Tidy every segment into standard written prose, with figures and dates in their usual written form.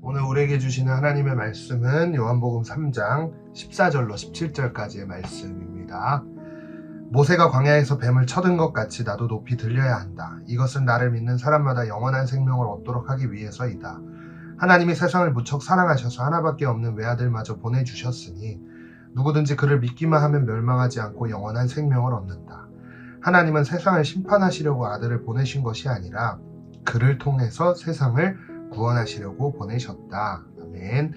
오늘 우리에게 주시는 하나님의 말씀은 요한복음 3장 14절로 17절까지의 말씀입니다. 모세가 광야에서 뱀을 쳐든 것 같이 나도 높이 들려야 한다. 이것은 나를 믿는 사람마다 영원한 생명을 얻도록 하기 위해서이다. 하나님이 세상을 무척 사랑하셔서 하나밖에 없는 외아들마저 보내주셨으니 누구든지 그를 믿기만 하면 멸망하지 않고 영원한 생명을 얻는다. 하나님은 세상을 심판하시려고 아들을 보내신 것이 아니라 그를 통해서 세상을 구원하시려고 보내셨다. 아멘.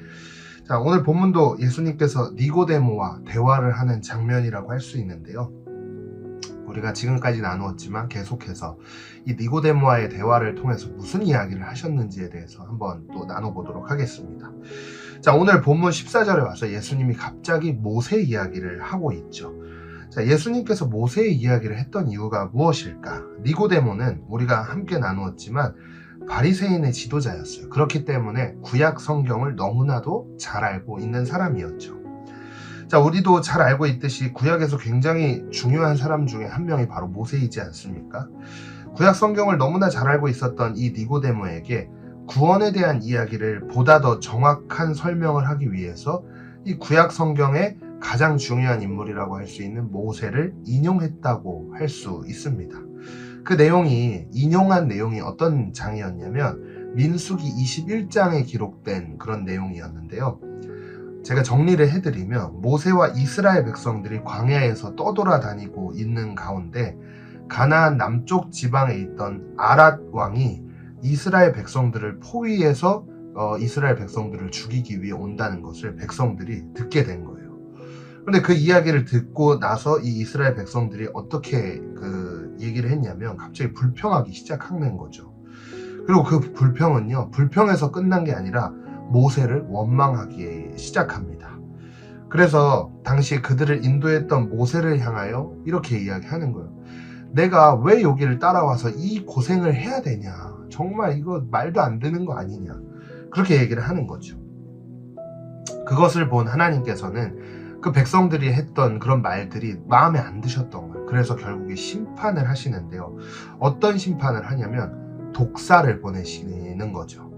자, 오늘 본문도 예수님께서 니고데모와 대화를 하는 장면이라고 할 수 있는데요. 우리가 지금까지 나누었지만 계속해서 이 니고데모와의 대화를 통해서 무슨 이야기를 하셨는지에 대해서 한번 또 나눠보도록 하겠습니다. 자, 오늘 본문 14절에 와서 예수님이 갑자기 모세 이야기를 하고 있죠. 자, 예수님께서 모세의 이야기를 했던 이유가 무엇일까? 니고데모는 우리가 함께 나누었지만 바리새인의 지도자였어요. 그렇기 때문에 구약 성경을 너무나도 잘 알고 있는 사람이었죠. 자, 우리도 잘 알고 있듯이 구약에서 굉장히 중요한 사람 중에 한 명이 바로 모세이지 않습니까? 구약 성경을 너무나 잘 알고 있었던 이 니고데모에게 구원에 대한 이야기를 보다 더 정확한 설명을 하기 위해서 이 구약 성경의 가장 중요한 인물이라고 할 수 있는 모세를 인용했다고 할 수 있습니다. 그 내용이, 인용한 내용이 어떤 장이었냐면 민수기 21장에 기록된 그런 내용이었는데요. 제가 정리를 해드리면 모세와 이스라엘 백성들이 광야에서 떠돌아다니고 있는 가운데 가나안 남쪽 지방에 있던 아랏 왕이 이스라엘 백성들을 포위해서 이스라엘 백성들을 죽이기 위해 온다는 것을 백성들이 듣게 된 거예요. 그런데 그 이야기를 듣고 나서 이 이스라엘 백성들이 어떻게 얘기를 했냐면 갑자기 불평하기 시작하는 거죠. 그리고 그 불평은요, 불평에서 끝난 게 아니라 모세를 원망하기 시작합니다. 그래서 당시 그들을 인도했던 모세를 향하여 이렇게 이야기하는 거예요. 내가 왜 여기를 따라와서 이 고생을 해야 되냐? 정말 이거 말도 안 되는 거 아니냐? 그렇게 얘기를 하는 거죠. 그것을 본 하나님께서는 그 백성들이 했던 그런 말들이 마음에 안 드셨던 거예요. 그래서 결국에 심판을 하시는데요. 어떤 심판을 하냐면 독사를 보내시는 거죠.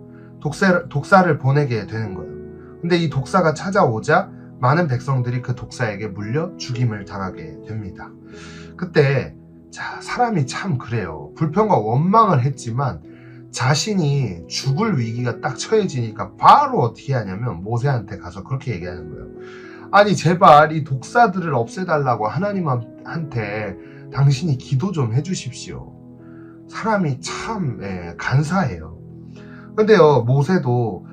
독사를 보내게 되는 거예요. 근데 이 독사가 찾아오자 많은 백성들이 그 독사에게 물려 죽임을 당하게 됩니다. 그때 사람이 참 그래요. 불평과 원망을 했지만 자신이 죽을 위기가 딱 처해지니까 바로 어떻게 하냐면 모세한테 가서 그렇게 얘기하는 거예요. 아니 제발 이 독사들을 없애달라고 하나님한테 당신이 기도 좀 해주십시오. 사람이 참 간사해요. 근데요, 모세도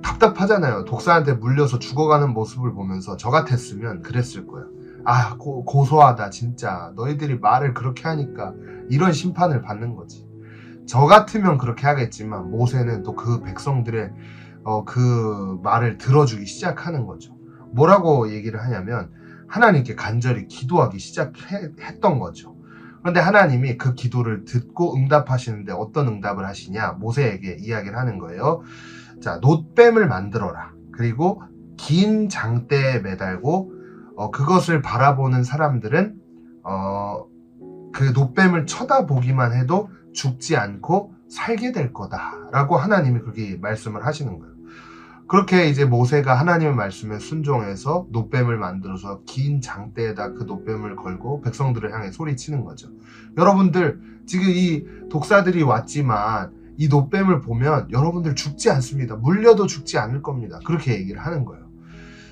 답답하잖아요. 독사한테 물려서 죽어가는 모습을 보면서 저 같았으면 그랬을 거예요. 아, 고소하다 진짜. 너희들이 말을 그렇게 하니까 이런 심판을 받는 거지. 저 같으면 그렇게 하겠지만 모세는 또 그 백성들의 그 말을 들어주기 시작하는 거죠. 뭐라고 얘기를 하냐면 하나님께 간절히 기도하기 시작했던 거죠. 그런데 하나님이 그 기도를 듣고 응답하시는데 어떤 응답을 하시냐? 모세에게 이야기를 하는 거예요. 자, 놋뱀을 만들어라. 그리고 긴 장대에 매달고 그것을 바라보는 사람들은 그 놋뱀을 쳐다보기만 해도 죽지 않고 살게 될 거다라고 하나님이 그렇게 말씀을 하시는 거예요. 그렇게 이제 모세가 하나님의 말씀에 순종해서 놋뱀을 만들어서 긴 장대에다 그 놋뱀을 걸고 백성들을 향해 소리치는 거죠. 여러분들 지금 이 독사들이 왔지만 이 놋뱀을 보면 여러분들 죽지 않습니다. 물려도 죽지 않을 겁니다. 그렇게 얘기를 하는 거예요.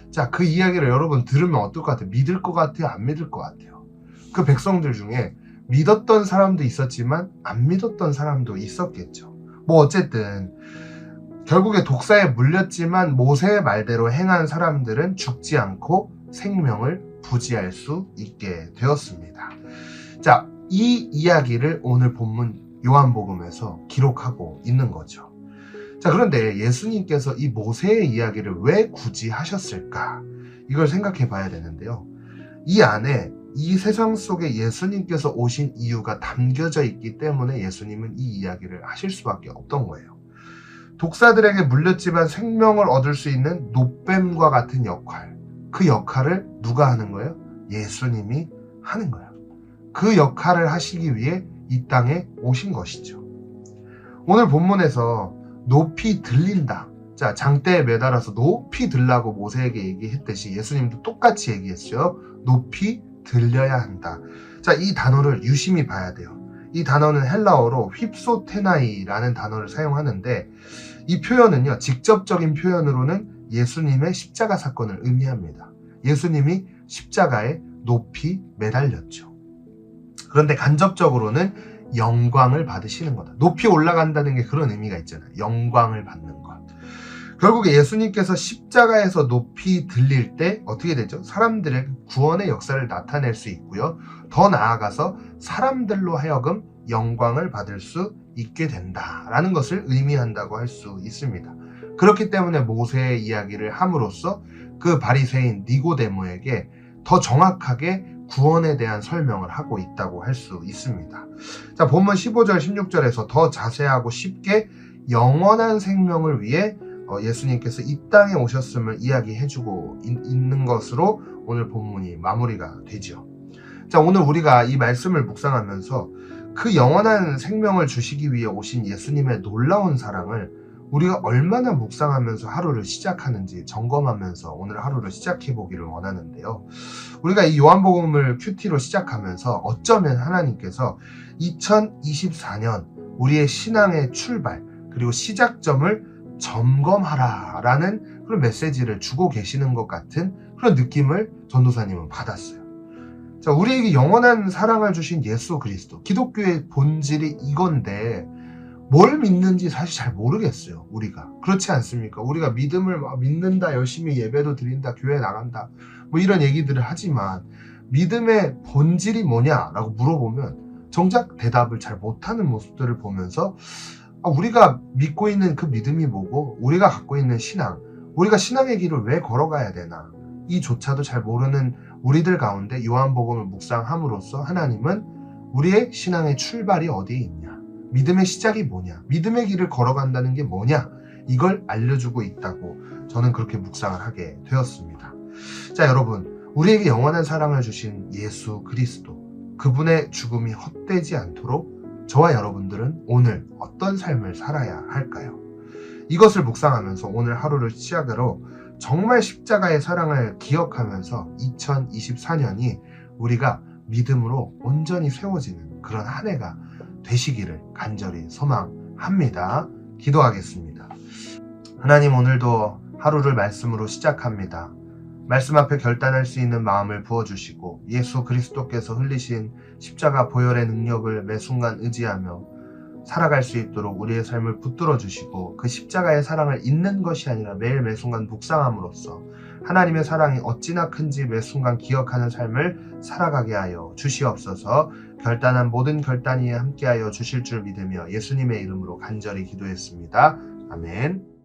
자, 그 이야기를 여러분 들으면 어떨 것 같아요? 믿을 것 같아요? 안 믿을 것 같아요? 그 백성들 중에 믿었던 사람도 있었지만 안 믿었던 사람도 있었겠죠. 뭐 어쨌든 결국에 독사에 물렸지만 모세의 말대로 행한 사람들은 죽지 않고 생명을 부지할 수 있게 되었습니다. 자, 이 이야기를 오늘 본문 요한복음에서 기록하고 있는 거죠. 자, 그런데 예수님께서 이 모세의 이야기를 왜 굳이 하셨을까? 이걸 생각해 봐야 되는데요. 이 안에 이 세상 속에 예수님께서 오신 이유가 담겨져 있기 때문에 예수님은 이 이야기를 하실 수밖에 없던 거예요. 독사들에게 물렸지만 생명을 얻을 수 있는 놋뱀과 같은 역할, 그 역할을 누가 하는 거예요? 예수님이 하는 거예요. 그 역할을 하시기 위해 이 땅에 오신 것이죠. 오늘 본문에서 높이 들린다, 자, 장대에 매달아서 높이 들라고 모세에게 얘기했듯이 예수님도 똑같이 얘기했어요. 높이 들려야 한다. 자, 이 단어를 유심히 봐야 돼요. 이 단어는 헬라어로 휩소테나이라는 단어를 사용하는데 이 표현은요, 직접적인 표현으로는 예수님의 십자가 사건을 의미합니다. 예수님이 십자가에 높이 매달렸죠. 그런데 간접적으로는 영광을 받으시는 거다. 높이 올라간다는 게 그런 의미가 있잖아요. 영광을 받는 것. 결국에 예수님께서 십자가에서 높이 들릴 때 어떻게 되죠? 사람들의 구원의 역사를 나타낼 수 있고요. 더 나아가서 사람들로 하여금 영광을 받을 수 있게 된다라는 것을 의미한다고 할 수 있습니다. 그렇기 때문에 모세의 이야기를 함으로써 그 바리새인 니고데모에게 더 정확하게 구원에 대한 설명을 하고 있다고 할 수 있습니다. 자, 본문 15절, 16절에서 더 자세하고 쉽게 영원한 생명을 위해 예수님께서 이 땅에 오셨음을 이야기해주고 있는 것으로 오늘 본문이 마무리가 되죠. 자, 오늘 우리가 이 말씀을 묵상하면서 그 영원한 생명을 주시기 위해 오신 예수님의 놀라운 사랑을 우리가 얼마나 묵상하면서 하루를 시작하는지 점검하면서 오늘 하루를 시작해 보기를 원하는데요. 우리가 이 요한복음을 큐티로 시작하면서 어쩌면 하나님께서 2024년 우리의 신앙의 출발 그리고 시작점을 점검하라라는 그런 메시지를 주고 계시는 것 같은 그런 느낌을 전도사님은 받았어요. 자, 우리에게 영원한 사랑을 주신 예수 그리스도, 기독교의 본질이 이건데 뭘 믿는지 사실 잘 모르겠어요. 우리가 그렇지 않습니까? 우리가 믿음을 믿는다, 열심히 예배도 드린다, 교회 나간다 뭐 이런 얘기들을 하지만 믿음의 본질이 뭐냐라고 물어보면 정작 대답을 잘 못하는 모습들을 보면서 우리가 믿고 있는 그 믿음이 뭐고 우리가 갖고 있는 신앙, 우리가 신앙의 길을 왜 걸어가야 되나 이조차도 잘 모르는 우리들 가운데 요한복음을 묵상함으로써 하나님은 우리의 신앙의 출발이 어디에 있냐, 믿음의 시작이 뭐냐, 믿음의 길을 걸어간다는 게 뭐냐, 이걸 알려주고 있다고 저는 그렇게 묵상을 하게 되었습니다. 자, 여러분, 우리에게 영원한 사랑을 주신 예수 그리스도, 그분의 죽음이 헛되지 않도록 저와 여러분들은 오늘 어떤 삶을 살아야 할까요? 이것을 묵상하면서 오늘 하루를 시작으로 정말 십자가의 사랑을 기억하면서 2024년이 우리가 믿음으로 온전히 세워지는 그런 한 해가 되시기를 간절히 소망합니다. 기도하겠습니다. 하나님, 오늘도 하루를 말씀으로 시작합니다. 말씀 앞에 결단할 수 있는 마음을 부어주시고 예수 그리스도께서 흘리신 십자가 보혈의 능력을 매 순간 의지하며 살아갈 수 있도록 우리의 삶을 붙들어 주시고 그 십자가의 사랑을 잊는 것이 아니라 매일 매 순간 묵상함으로써 하나님의 사랑이 어찌나 큰지 매 순간 기억하는 삶을 살아가게 하여 주시옵소서. 결단한 모든 결단이 함께하여 주실 줄 믿으며 예수님의 이름으로 간절히 기도했습니다. 아멘.